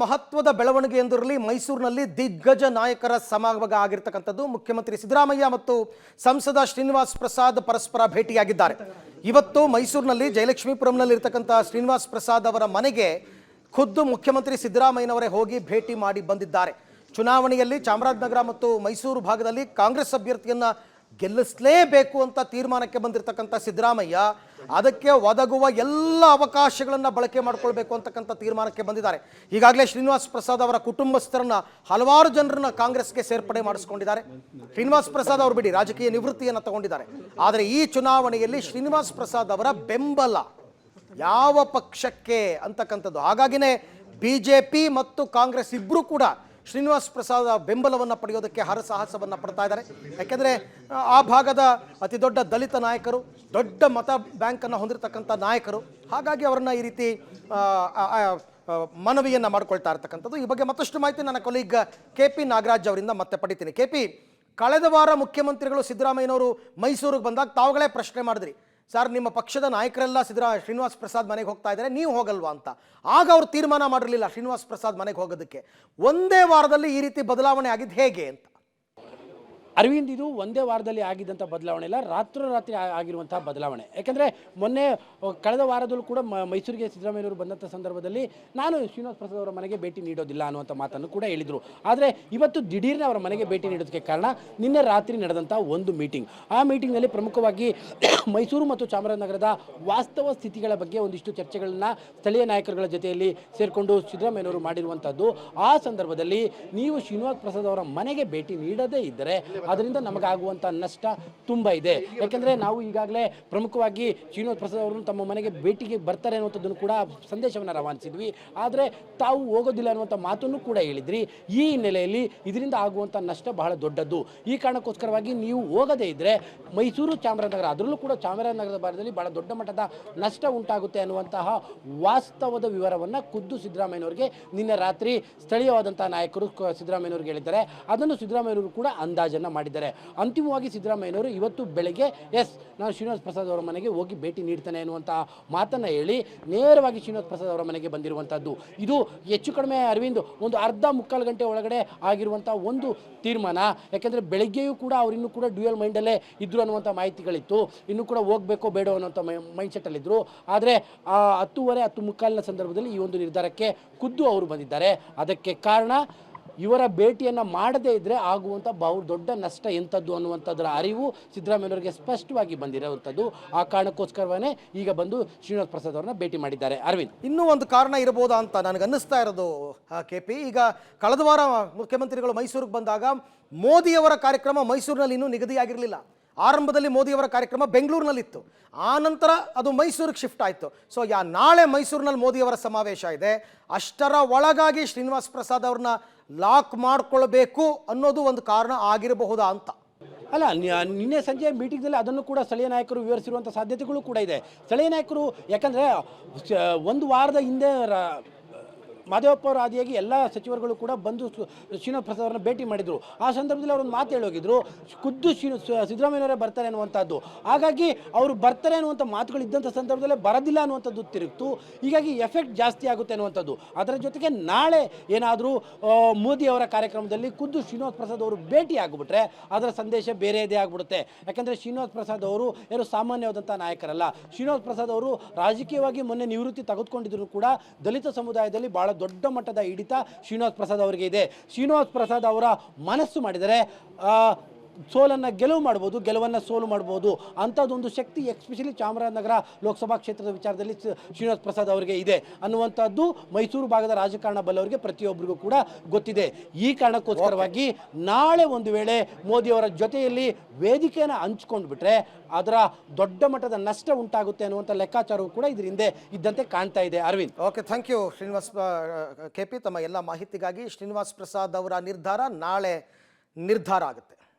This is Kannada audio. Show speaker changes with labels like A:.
A: ಮಹತ್ವದ ಬೆಳವಣಿಗೆ ಎಂದಿರಲಿ ಮೈಸೂರಿನಲ್ಲಿ ದಿಗ್ಗಜ ನಾಯಕರ ಸಮಾಗಮ ಆಗಿರತಕ್ಕಂಥದ್ದು. ಮುಖ್ಯಮಂತ್ರಿ ಸಿದ್ದರಾಮಯ್ಯ ಮತ್ತು ಸಂಸದ ಶ್ರೀನಿವಾಸ್ ಪ್ರಸಾದ್ ಪರಸ್ಪರ ಭೇಟಿಯಾಗಿದ್ದಾರೆ. ಇವತ್ತು ಮೈಸೂರಿನಲ್ಲಿ ಜಯಲಕ್ಷ್ಮೀಪುರಂನಲ್ಲಿ ಇರತಕ್ಕಂಥ ಶ್ರೀನಿವಾಸ್ ಪ್ರಸಾದ್ ಅವರ ಮನೆಗೆ ಖುದ್ದು ಮುಖ್ಯಮಂತ್ರಿ ಸಿದ್ದರಾಮಯ್ಯನವರೇ ಹೋಗಿ ಭೇಟಿ ಮಾಡಿ ಬಂದಿದ್ದಾರೆ. ಚುನಾವಣೆಯಲ್ಲಿ ಚಾಮರಾಜನಗರ ಮತ್ತು ಮೈಸೂರು ಭಾಗದಲ್ಲಿ ಕಾಂಗ್ರೆಸ್ ಅಭ್ಯರ್ಥಿಯನ್ನ ಗೆಲ್ಲಿಸಲೇಬೇಕು ಅಂತ ತೀರ್ಮಾನಕ್ಕೆ ಬಂದಿರತಕ್ಕಂಥ ಸಿದ್ದರಾಮಯ್ಯ ಅದಕ್ಕೆ ಒದಗುವ ಎಲ್ಲ ಅವಕಾಶಗಳನ್ನು ಬಳಕೆ ಮಾಡಿಕೊಳ್ಬೇಕು ಅಂತಕ್ಕಂಥ ತೀರ್ಮಾನಕ್ಕೆ ಬಂದಿದ್ದಾರೆ. ಈಗಾಗಲೇ ಶ್ರೀನಿವಾಸ್ ಪ್ರಸಾದ್ ಅವರ ಕುಟುಂಬಸ್ಥರನ್ನ ಹಲವಾರು ಜನರನ್ನ ಕಾಂಗ್ರೆಸ್ಗೆ ಸೇರ್ಪಡೆ ಮಾಡಿಸ್ಕೊಂಡಿದ್ದಾರೆ. ಶ್ರೀನಿವಾಸ್ ಪ್ರಸಾದ್ ಅವರು ಬಿಡಿ ರಾಜಕೀಯ ನಿವೃತ್ತಿಯನ್ನು ತಗೊಂಡಿದ್ದಾರೆ. ಆದರೆ ಈ ಚುನಾವಣೆಯಲ್ಲಿ ಶ್ರೀನಿವಾಸ್ ಪ್ರಸಾದ್ ಅವರ ಬೆಂಬಲ ಯಾವ ಪಕ್ಷಕ್ಕೆ ಅಂತಕ್ಕಂಥದ್ದು, ಹಾಗಾಗಿನೇ ಬಿಜೆಪಿ ಮತ್ತು ಕಾಂಗ್ರೆಸ್ ಇಬ್ಬರೂ ಕೂಡ ಶ್ರೀನಿವಾಸ್ ಪ್ರಸಾದ್ ಬೆಂಬಲವನ್ನು ಪಡೆಯೋದಕ್ಕೆ ಹರಸಾಹಸವನ್ನು ಪಡ್ತಾ ಇದ್ದಾರೆ. ಯಾಕೆಂದರೆ ಆ ಭಾಗದ ಅತಿ ದೊಡ್ಡ ದಲಿತ ನಾಯಕರು, ದೊಡ್ಡ ಮತ ಬ್ಯಾಂಕನ್ನು ಹೊಂದಿರತಕ್ಕಂಥ ನಾಯಕರು, ಹಾಗಾಗಿ ಅವರನ್ನು ಈ ರೀತಿ ಮನವಿಯನ್ನು ಮಾಡ್ಕೊಳ್ತಾ ಇರ್ತಕ್ಕಂಥದ್ದು. ಈ ಬಗ್ಗೆ ಮತ್ತಷ್ಟು ಮಾಹಿತಿ ನನ್ನ ಕೊಲೀಗ್ KP ನಾಗರಾಜ್ ಅವರಿಂದ ಮತ್ತೆ ಪಡಿತೀನಿ. KP, ಕಳೆದ ವಾರ ಮುಖ್ಯಮಂತ್ರಿಗಳು ಸಿದ್ದರಾಮಯ್ಯನವರು ಮೈಸೂರಿಗೆ ಬಂದಾಗ ತಾವುಗಳೇ ಪ್ರಶ್ನೆ ಮಾಡಿದ್ರಿ, ಸರ್ ನಿಮ್ಮ ಪಕ್ಷದ ನಾಯಕರೆಲ್ಲ ಶ್ರೀನಿವಾಸ್ ಪ್ರಸಾದ್ ಮನೆಗೆ ಹೋಗ್ತಾ ಇದ್ದಾರೆ, ನೀವು ಹೋಗಲ್ವಾ ಅಂತ. ಆಗ ಅವರು ತೀರ್ಮಾನ ಮಾಡಿರಲಿಲ್ಲ ಶ್ರೀನಿವಾಸ್ ಪ್ರಸಾದ್ ಮನೆಗೆ ಹೋಗೋದಕ್ಕೆ. ಒಂದೇ ವಾರದಲ್ಲಿ ಈ ರೀತಿ ಬದಲಾವಣೆ ಆಗಿದ್ದು ಹೇಗೆ ಅಂತ?
B: ಅರವಿಂದ್, ಇದು ಒಂದೇ ವಾರದಲ್ಲಿ ಆಗಿದ್ದಂಥ ಬದಲಾವಣೆ ಇಲ್ಲ, ರಾತ್ರೋರಾತ್ರಿ ಆಗಿರುವಂಥ ಬದಲಾವಣೆ. ಯಾಕೆಂದರೆ ಮೊನ್ನೆ ಕಳೆದ ವಾರದಲ್ಲೂ ಕೂಡ ಮೈಸೂರಿಗೆ ಸಿದ್ದರಾಮಯ್ಯವರು ಬಂದಂಥ ಸಂದರ್ಭದಲ್ಲಿ ನಾನು ಶ್ರೀನಿವಾಸ್ ಪ್ರಸಾದ್ ಅವರ ಮನೆಗೆ ಭೇಟಿ ನೀಡೋದಿಲ್ಲ ಅನ್ನುವಂಥ ಮಾತನ್ನು ಕೂಡ ಹೇಳಿದರು. ಆದರೆ ಇವತ್ತು ದಿಢೀರ್ನೆ ಅವರ ಮನೆಗೆ ಭೇಟಿ ನೀಡೋದಕ್ಕೆ ಕಾರಣ ನಿನ್ನೆ ರಾತ್ರಿ ನಡೆದಂಥ ಒಂದು ಮೀಟಿಂಗ್. ಆ ಮೀಟಿಂಗ್ನಲ್ಲಿ ಪ್ರಮುಖವಾಗಿ ಮೈಸೂರು ಮತ್ತು ಚಾಮರಾಜನಗರದ ವಾಸ್ತವ ಸ್ಥಿತಿಗಳ ಬಗ್ಗೆ ಒಂದಿಷ್ಟು ಚರ್ಚೆಗಳನ್ನು ಸ್ಥಳೀಯ ನಾಯಕರುಗಳ ಜೊತೆಯಲ್ಲಿ ಸೇರಿಕೊಂಡು ಸಿದ್ದರಾಮಯ್ಯನವರು ಮಾಡಿರುವಂಥದ್ದು. ಆ ಸಂದರ್ಭದಲ್ಲಿ ನೀವು ಶ್ರೀನಿವಾಸ್ ಪ್ರಸಾದ್ ಅವರ ಮನೆಗೆ ಭೇಟಿ ನೀಡದೇ ಇದ್ದರೆ ಅದರಿಂದ ನಮಗಾಗುವಂಥ ನಷ್ಟ ತುಂಬ ಇದೆ. ಯಾಕೆಂದರೆ ನಾವು ಈಗಾಗಲೇ ಪ್ರಮುಖವಾಗಿ ಶ್ರೀನಿವಾಸ್ ಪ್ರಸಾದ್ ಅವರು ತಮ್ಮ ಮನೆಗೆ ಭೇಟಿಗೆ ಬರ್ತಾರೆ ಅನ್ನುವಂಥದ್ದನ್ನು ಕೂಡ ಸಂದೇಶವನ್ನು ರವಾನಿಸಿದ್ವಿ. ಆದರೆ ತಾವು ಹೋಗೋದಿಲ್ಲ ಅನ್ನುವಂಥ ಮಾತನ್ನು ಕೂಡ ಹೇಳಿದ್ರಿ. ಈ ಹಿನ್ನೆಲೆಯಲ್ಲಿ ಇದರಿಂದ ಆಗುವಂಥ ನಷ್ಟ ಬಹಳ ದೊಡ್ಡದ್ದು. ಈ ಕಾರಣಕ್ಕೋಸ್ಕರವಾಗಿ ನೀವು ಹೋಗದೇ ಇದ್ದರೆ ಮೈಸೂರು ಚಾಮರಾಜನಗರ, ಅದರಲ್ಲೂ ಕೂಡ ಚಾಮರಾಜನಗರದ ಭಾಗದಲ್ಲಿ ಬಹಳ ದೊಡ್ಡ ಮಟ್ಟದ ನಷ್ಟ ಉಂಟಾಗುತ್ತೆ ಅನ್ನುವಂತಹ ವಾಸ್ತವದ ವಿವರವನ್ನು ಖುದ್ದು ಸಿದ್ದರಾಮಯ್ಯನವರಿಗೆ ನಿನ್ನೆ ರಾತ್ರಿ ಸ್ಥಳೀಯವಾದಂಥ ನಾಯಕರು ಸಿದ್ದರಾಮಯ್ಯನವರಿಗೆ ಹೇಳಿದ್ದಾರೆ. ಅದನ್ನು ಸಿದ್ದರಾಮಯ್ಯನವರು ಕೂಡ ಅಂದಾಜನ್ನು ಮಾಡಿದ್ದಾರೆ. ಅಂತಿಮವಾಗಿ ಸಿದ್ದರಾಮಯ್ಯನವರು ಇವತ್ತು ಬೆಳಗ್ಗೆ ನಾನು ಶ್ರೀನಿವಾಸ್ ಪ್ರಸಾದ್ ಅವರ ಮನೆಗೆ ಹೋಗಿ ಭೇಟಿ ನೀಡ್ತೇನೆ ಎನ್ನುವಂಥ ಮಾತನ್ನು ಹೇಳಿ ನೇರವಾಗಿ ಶ್ರೀನಿವಾಸ್ ಪ್ರಸಾದ್ ಅವರ ಮನೆಗೆ ಬಂದಿರುವಂಥದ್ದು. ಇದು ಹೆಚ್ಚು ಕಡಿಮೆ ಅರವಿಂದ್ ಒಂದು ಅರ್ಧ ಮುಕ್ಕಾಲು ಗಂಟೆ ಒಳಗಡೆ ಆಗಿರುವಂಥ ಒಂದು ತೀರ್ಮಾನ. ಯಾಕೆಂದರೆ ಬೆಳಗ್ಗೆಯೂ ಕೂಡ ಅವರಿನ್ನೂ ಕೂಡ ಡ್ಯೂಯಲ್ ಮೈಂಡಲ್ಲೇ ಇದ್ದರು ಅನ್ನುವಂಥ ಮಾಹಿತಿಗಳಿತ್ತು. ಇನ್ನೂ ಕೂಡ ಹೋಗಬೇಕೋ ಬೇಡೋ ಅನ್ನೋಂಥ ಮೈಂಡ್ಸೆಟ್ಟಲ್ಲಿದ್ದರು. ಆದರೆ 10:30, 10:45 ಸಂದರ್ಭದಲ್ಲಿ ಈ ಒಂದು ನಿರ್ಧಾರಕ್ಕೆ ಖುದ್ದು ಅವರು ಬಂದಿದ್ದಾರೆ. ಅದಕ್ಕೆ ಕಾರಣ ಇವರ ಭೇಟಿಯನ್ನು ಮಾಡದೇ ಇದ್ದರೆ ಆಗುವಂಥ ಬಹು ದೊಡ್ಡ ನಷ್ಟ ಎಂಥದ್ದು ಅನ್ನುವಂಥದ್ರ ಅರಿವು ಸಿದ್ದರಾಮಯ್ಯನವರಿಗೆ ಸ್ಪಷ್ಟವಾಗಿ ಬಂದಿರುವಂಥದ್ದು. ಆ ಕಾರಣಕ್ಕೋಸ್ಕರವೇ ಈಗ ಬಂದು ಶ್ರೀನಿವಾಸ್ ಪ್ರಸಾದ್ ಅವರನ್ನ ಭೇಟಿ ಮಾಡಿದ್ದಾರೆ. ಅರವಿಂದ್,
A: ಇನ್ನೂ ಒಂದು ಕಾರಣ ಇರಬಹುದಾ ಅಂತ ನನಗೆ ಅನ್ನಿಸ್ತಾ ಇರೋದು KP, ಈಗ ಕಳೆದ ವಾರ ಮುಖ್ಯಮಂತ್ರಿಗಳು ಮೈಸೂರಿಗೆ ಬಂದಾಗ ಮೋದಿಯವರ ಕಾರ್ಯಕ್ರಮ ಮೈಸೂರಿನಲ್ಲಿ ಇನ್ನೂ ನಿಗದಿಯಾಗಿರಲಿಲ್ಲ. ಆರಂಭದಲ್ಲಿ ಮೋದಿಯವರ ಕಾರ್ಯಕ್ರಮ ಬೆಂಗಳೂರಿನಲ್ಲಿತ್ತು, ಆ ನಂತರ ಅದು ಮೈಸೂರಿಗೆ ಶಿಫ್ಟ್ ಆಯಿತು. ಸೊ ನಾಳೆ ಮೈಸೂರಿನಲ್ಲಿ ಮೋದಿಯವರ ಸಮಾವೇಶ ಇದೆ. ಅಷ್ಟರ ಒಳಗಾಗಿ ಶ್ರೀನಿವಾಸ್ ಪ್ರಸಾದ್ ಅವ್ರನ್ನ ಲಾಕ್ ಮಾಡಿಕೊಳ್ಬೇಕು ಅನ್ನೋದು ಒಂದು ಕಾರಣ ಆಗಿರಬಹುದಾ ಅಂತ.
B: ಅಲ್ಲ, ನಿನ್ನೆ ಸಂಜೆ ಮೀಟಿಂಗ್ನಲ್ಲಿ ಅದನ್ನು ಕೂಡ ಸ್ಥಳೀಯ ನಾಯಕರು ವಿವರಿಸಿರುವಂಥ ಸಾಧ್ಯತೆಗಳು ಕೂಡ ಇದೆ. ಸ್ಥಳೀಯ ನಾಯಕರು ಯಾಕಂದರೆ ಒಂದು ವಾರದ ಹಿಂದೆ ಮಾದೇವಪ್ಪ ಅವರ ಆದಿಯಾಗಿ ಎಲ್ಲ ಸಚಿವರುಗಳು ಕೂಡ ಬಂದು ಶ್ರೀನಿವಾಸ್ ಪ್ರಸಾದ್ ಅವರನ್ನ ಭೇಟಿ ಮಾಡಿದರು. ಆ ಸಂದರ್ಭದಲ್ಲಿ ಅವರೊಂದು ಮಾತು ಹೇಳೋಗಿದ್ರು, ಖುದ್ದು ಸಿದ್ದರಾಮಯ್ಯನವರೇ ಬರ್ತಾರೆ ಅನ್ನುವಂಥದ್ದು. ಹಾಗಾಗಿ ಅವರು ಬರ್ತಾರೆ ಅನ್ನುವಂಥ ಮಾತುಗಳು ಇದ್ದಂಥ ಸಂದರ್ಭದಲ್ಲೇ ಬರೋದಿಲ್ಲ ಅನ್ನುವಂಥದ್ದು ತಿರುಗ್ತು. ಹೀಗಾಗಿ ಎಫೆಕ್ಟ್ ಜಾಸ್ತಿ ಆಗುತ್ತೆ ಅನ್ನುವಂಥದ್ದು. ಅದರ ಜೊತೆಗೆ ನಾಳೆ ಏನಾದರೂ ಮೋದಿ ಅವರ ಕಾರ್ಯಕ್ರಮದಲ್ಲಿ ಖುದ್ದು ಶ್ರೀನಿವಾಸ್ ಪ್ರಸಾದ್ ಅವರು ಭೇಟಿ ಆಗಿಬಿಟ್ರೆ ಅದರ ಸಂದೇಶ ಬೇರೆಯದೇ ಆಗಿಬಿಡುತ್ತೆ. ಯಾಕಂದರೆ ಶ್ರೀನಿವಾಸ್ ಪ್ರಸಾದ್ ಅವರು ಯಾರು ಸಾಮಾನ್ಯವಾದಂಥ ನಾಯಕರಲ್ಲ. ಶ್ರೀನಿವಾಸ್ ಪ್ರಸಾದ್ ಅವರು ರಾಜಕೀಯವಾಗಿ ಮೊನ್ನೆ ನಿವೃತ್ತಿ ತೆಗೆದುಕೊಂಡಿದ್ರು ಕೂಡ ದಲಿತ ಸಮುದಾಯದಲ್ಲಿ ಭಾಳ ದೊಡ್ಡ ಮಟ್ಟದ ಹಿಡಿತ ಶ್ರೀನಿವಾಸ್ ಪ್ರಸಾದ್ ಅವರಿಗೆ ಇದೆ. ಶ್ರೀನಿವಾಸ್ ಪ್ರಸಾದ್ ಅವರ ಮನಸ್ಸು ಮಾಡಿದರೆ ಸೋಲನ್ನು ಗೆಲುವು ಮಾಡ್ಬೋದು, ಗೆಲುವನ್ನು ಸೋಲು ಮಾಡ್ಬೋದು. ಅಂಥದ್ದೊಂದು ಶಕ್ತಿ ಎಸ್ಪೆಷಲಿ ಚಾಮರಾಜನಗರ ಲೋಕಸಭಾ ಕ್ಷೇತ್ರದ ವಿಚಾರದಲ್ಲಿ ಶ್ರೀನಿವಾಸ್ ಪ್ರಸಾದ್ ಅವರಿಗೆ ಇದೆ ಅನ್ನುವಂಥದ್ದು ಮೈಸೂರು ಭಾಗದ ರಾಜಕಾರಣ ಬಲ್ಲವರಿಗೆ ಪ್ರತಿಯೊಬ್ಬರಿಗೂ ಕೂಡ ಗೊತ್ತಿದೆ. ಈ ಕಾರಣಕ್ಕೋಸ್ಕರವಾಗಿ ನಾಳೆ ಒಂದು ವೇಳೆ ಮೋದಿಯವರ ಜೊತೆಯಲ್ಲಿ ವೇದಿಕೆಯನ್ನು ಹಂಚ್ಕೊಂಡು ಬಿಟ್ರೆ ಅದರ ದೊಡ್ಡ ಮಟ್ಟದ ನಷ್ಟ ಉಂಟಾಗುತ್ತೆ ಅನ್ನುವಂಥ ಲೆಕ್ಕಾಚಾರವೂ ಕೂಡ ಇದ್ರ ಹಿಂದೆ ಇದ್ದಂತೆ ಕಾಣ್ತಾ ಇದೆ. Arvind,
A: okay, thank you Srinivas KP, ತಮ್ಮ ಎಲ್ಲ ಮಾಹಿತಿಗಾಗಿ. ಶ್ರೀನಿವಾಸ್ ಪ್ರಸಾದ್ ಅವರ ನಿರ್ಧಾರ ನಾಳೆ ನಿರ್ಧಾರ ಆಗುತ್ತೆ.